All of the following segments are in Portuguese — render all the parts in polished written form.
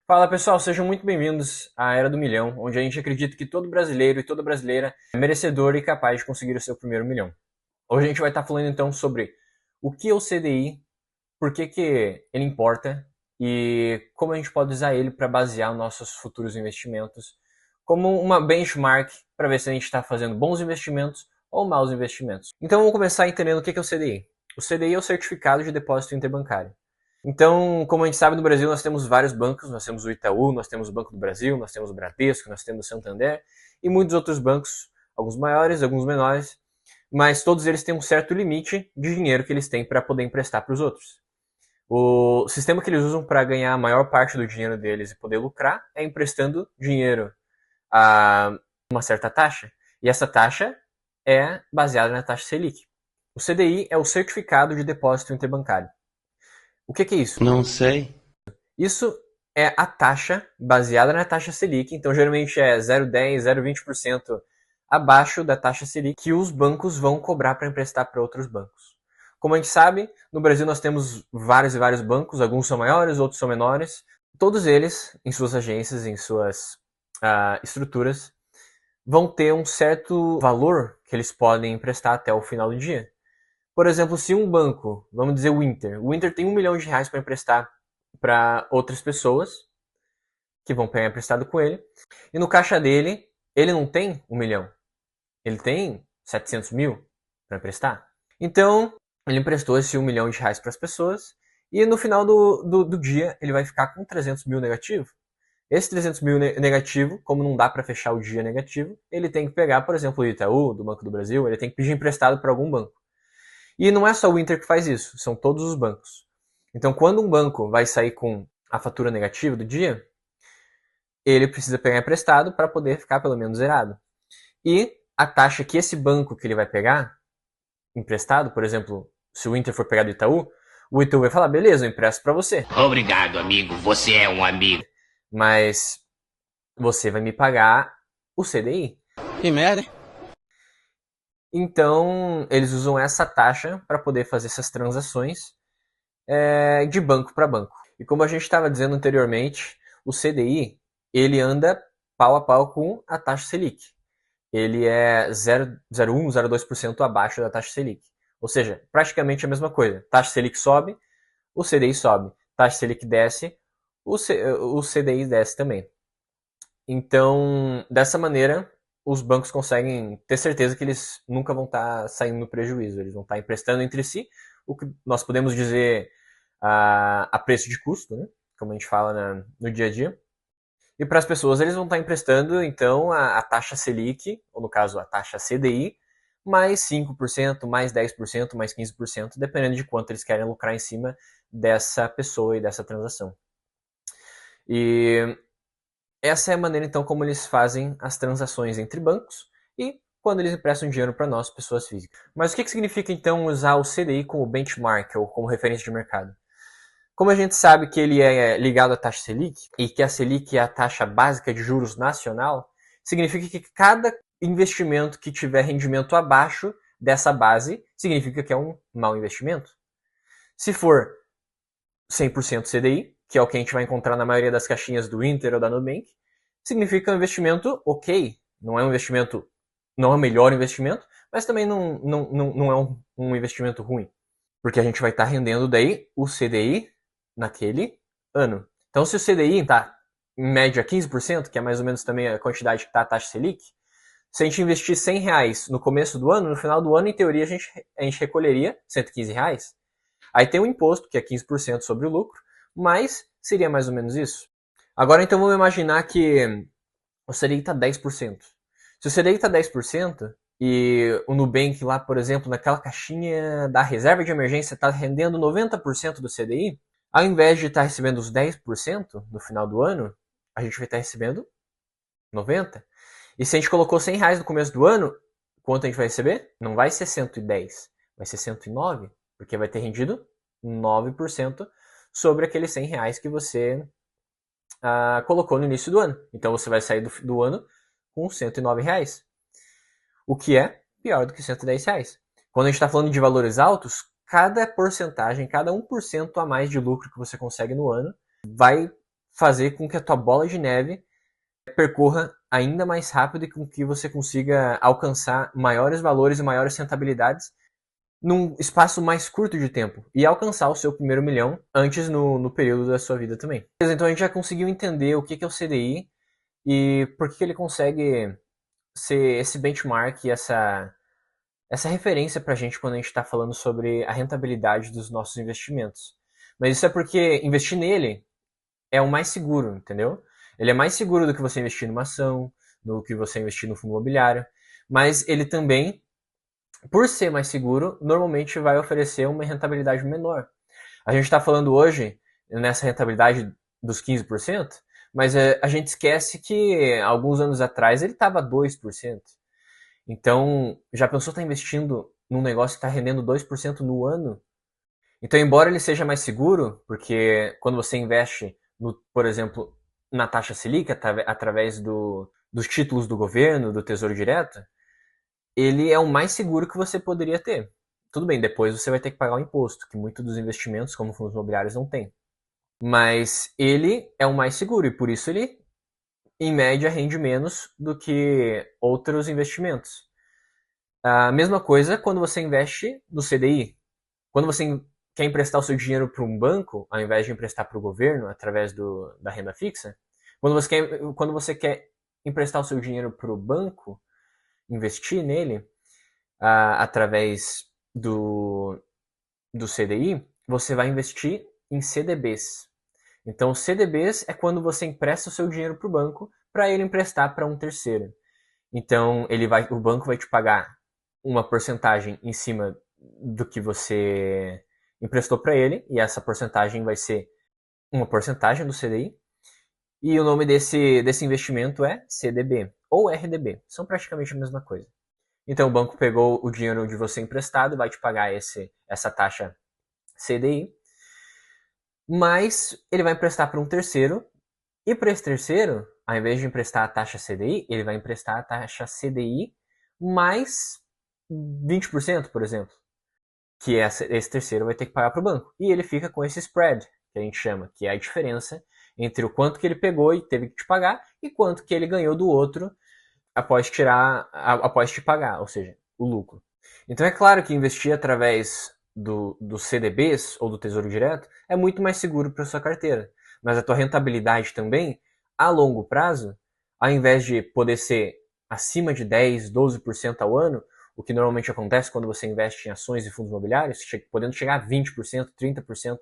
Fala pessoal, sejam muito bem-vindos à Era do Milhão, onde a gente acredita que todo brasileiro e toda brasileira é merecedor e capaz de conseguir o seu primeiro milhão. Hoje a gente vai estar falando então sobre o que é o CDI, por que ele importa e como a gente pode usar ele para basear nossos futuros investimentos como uma benchmark para ver se a gente está fazendo bons investimentos ou maus investimentos. Então vamos começar entendendo o que é o CDI. O CDI é o Certificado de Depósito Interbancário. Então, como a gente sabe, no Brasil nós temos vários bancos, nós temos o Itaú, nós temos o Banco do Brasil, nós temos o Bradesco, nós temos o Santander e muitos outros bancos, alguns maiores, alguns menores, mas todos eles têm um certo limite de dinheiro que eles têm para poder emprestar para os outros. O sistema que eles usam para ganhar a maior parte do dinheiro deles e poder lucrar é emprestando dinheiro a uma certa taxa, e essa taxa é baseada na taxa Selic. O CDI é o Certificado de Depósito Interbancário. O que é isso? Não sei. Isso é a taxa baseada na taxa Selic, então geralmente é 0,10, 0,20% abaixo da taxa Selic que os bancos vão cobrar para emprestar para outros bancos. Como a gente sabe, no Brasil nós temos vários e vários bancos, alguns são maiores, outros são menores. Todos eles, em suas agências, em suas estruturas, vão ter um certo valor que eles podem emprestar até o final do dia. Por exemplo, se um banco, vamos dizer o Inter tem R$ 1 milhão para emprestar para outras pessoas que vão pegar emprestado com ele, e no caixa dele, ele não tem 1 milhão, ele tem 700 mil para emprestar. Então, ele emprestou esse R$ 1 milhão para as pessoas, e no final do dia, ele vai ficar com 300 mil negativo. Esse 300 mil negativo, como não dá para fechar o dia negativo, ele tem que pegar, por exemplo, o Itaú, do Banco do Brasil, ele tem que pedir emprestado para algum banco. E não é só o Inter que faz isso, são todos os bancos. Então, quando um banco vai sair com a fatura negativa do dia, ele precisa pegar emprestado para poder ficar pelo menos zerado. E a taxa que esse banco que ele vai pegar emprestado, por exemplo, se o Inter for pegar do Itaú, o Itaú vai falar, beleza, eu empresto para você. Obrigado, amigo. Você é um amigo. Mas você vai me pagar o CDI. Que merda, hein? Então, eles usam essa taxa para poder fazer essas transações de banco para banco. E como a gente estava dizendo anteriormente, o CDI ele anda pau a pau com a taxa Selic. Ele é 0,01, 0,2% abaixo da taxa Selic. Ou seja, praticamente a mesma coisa. Taxa Selic sobe, o CDI sobe. Taxa Selic desce, o CDI desce também. Então, dessa maneira, os bancos conseguem ter certeza que eles nunca vão estar saindo no prejuízo. Eles vão estar emprestando entre si, o que nós podemos dizer a preço de custo, né? Como a gente fala no dia a dia. E para as pessoas, eles vão estar emprestando, então, a taxa Selic, ou no caso, a taxa CDI, mais 5%, mais 10%, mais 15%, dependendo de quanto eles querem lucrar em cima dessa pessoa e dessa transação. E essa é a maneira, então, como eles fazem as transações entre bancos e quando eles emprestam dinheiro para nós, pessoas físicas. Mas o que significa, então, usar o CDI como benchmark, ou como referência de mercado? Como a gente sabe que ele é ligado à taxa Selic, e que a Selic é a taxa básica de juros nacional, significa que cada investimento que tiver rendimento abaixo dessa base, significa que é um mau investimento. Se for 100% CDI, que é o que a gente vai encontrar na maioria das caixinhas do Inter ou da Nubank, significa um investimento ok. Não é um investimento, não é o melhor investimento, mas também não é um investimento ruim. Porque a gente vai estar rendendo daí o CDI naquele ano. Então, se o CDI está em média 15%, que é mais ou menos também a quantidade que está a taxa Selic, se a gente investir R$ 100 no começo do ano, no final do ano, em teoria, a gente recolheria R$ 115. Aí tem o imposto, que é 15% sobre o lucro, mas seria mais ou menos isso. Agora, então, vamos imaginar que o CDI está 10%. Se o CDI está 10%, e o Nubank lá, por exemplo, naquela caixinha da reserva de emergência está rendendo 90% do CDI, ao invés de estar recebendo os 10% no final do ano, a gente vai estar recebendo 90%. E se a gente colocou R$ 100 no começo do ano, quanto a gente vai receber? Não vai ser 110, vai ser 109, porque vai ter rendido 9% sobre aqueles R$ 100 que você colocou no início do ano. Então você vai sair do ano com R$ 109. O que é pior do que R$ 110. Quando a gente está falando de valores altos, cada porcentagem, cada 1% a mais de lucro que você consegue no ano vai fazer com que a tua bola de neve percorra ainda mais rápido e com que você consiga alcançar maiores valores e maiores rentabilidades num espaço mais curto de tempo e alcançar o seu primeiro milhão antes no período da sua vida também. Então a gente já conseguiu entender o que é o CDI e por que ele consegue ser esse benchmark e essa referência para a gente quando a gente está falando sobre a rentabilidade dos nossos investimentos. Mas isso é porque investir nele é o mais seguro, entendeu? Ele é mais seguro do que você investir numa ação, do que você investir no fundo imobiliário, mas ele também, por ser mais seguro, normalmente vai oferecer uma rentabilidade menor. A gente está falando hoje nessa rentabilidade dos 15%, mas a gente esquece que alguns anos atrás ele estava 2%. Então, já pensou estar investindo num negócio que está rendendo 2% no ano? Então, embora ele seja mais seguro, porque quando você investe, por exemplo, na taxa Selic, através dos títulos do governo, do Tesouro Direto, ele é o mais seguro que você poderia ter. Tudo bem, depois você vai ter que pagar o imposto, que muitos dos investimentos, como fundos imobiliários, não tem. Mas ele é o mais seguro e por isso ele, em média, rende menos do que outros investimentos. A mesma coisa quando você investe no CDI. Quando você quer emprestar o seu dinheiro para um banco, ao invés de emprestar para o governo através da renda fixa, quando você quer emprestar o seu dinheiro para o banco, investir nele através do CDI, você vai investir em CDBs. Então, CDBs é quando você empresta o seu dinheiro para o banco para ele emprestar para um terceiro. Então, o banco vai te pagar uma porcentagem em cima do que você emprestou para ele, e essa porcentagem vai ser uma porcentagem do CDI. E o nome desse investimento é CDB ou RDB, são praticamente a mesma coisa. Então o banco pegou o dinheiro de você emprestado e vai te pagar essa taxa CDI, mas ele vai emprestar para um terceiro, e para esse terceiro, ao invés de emprestar a taxa CDI, ele vai emprestar a taxa CDI mais 20%, por exemplo, que esse terceiro vai ter que pagar para o banco. E ele fica com esse spread, que a gente chama, que é a diferença entre o quanto que ele pegou e teve que te pagar e quanto que ele ganhou do outro após te pagar, ou seja, o lucro. Então é claro que investir através dos CDBs ou do Tesouro Direto é muito mais seguro para sua carteira, mas a tua rentabilidade também, a longo prazo, ao invés de poder ser acima de 10, 12% ao ano, o que normalmente acontece quando você investe em ações e fundos imobiliários, podendo chegar a 20%, 30%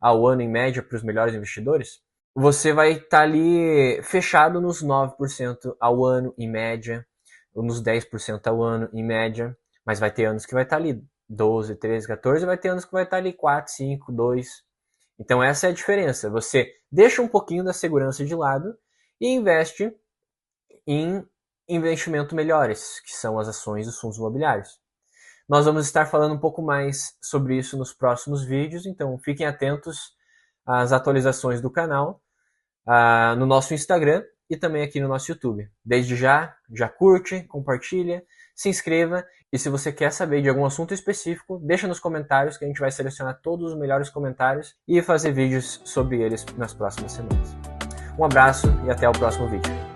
ao ano em média para os melhores investidores, você vai estar ali fechado nos 9% ao ano em média, ou nos 10% ao ano em média, mas vai ter anos que vai estar ali 12, 13, 14, vai ter anos que vai estar ali 4, 5, 2. Então essa é a diferença. Você deixa um pouquinho da segurança de lado e investe em investimentos melhores, que são as ações dos fundos imobiliários. Nós vamos estar falando um pouco mais sobre isso nos próximos vídeos, então fiquem atentos às atualizações do canal no nosso Instagram e também aqui no nosso YouTube. Desde já curte, compartilha, se inscreva e se você quer saber de algum assunto específico, deixa nos comentários que a gente vai selecionar todos os melhores comentários e fazer vídeos sobre eles nas próximas semanas. Um abraço e até o próximo vídeo.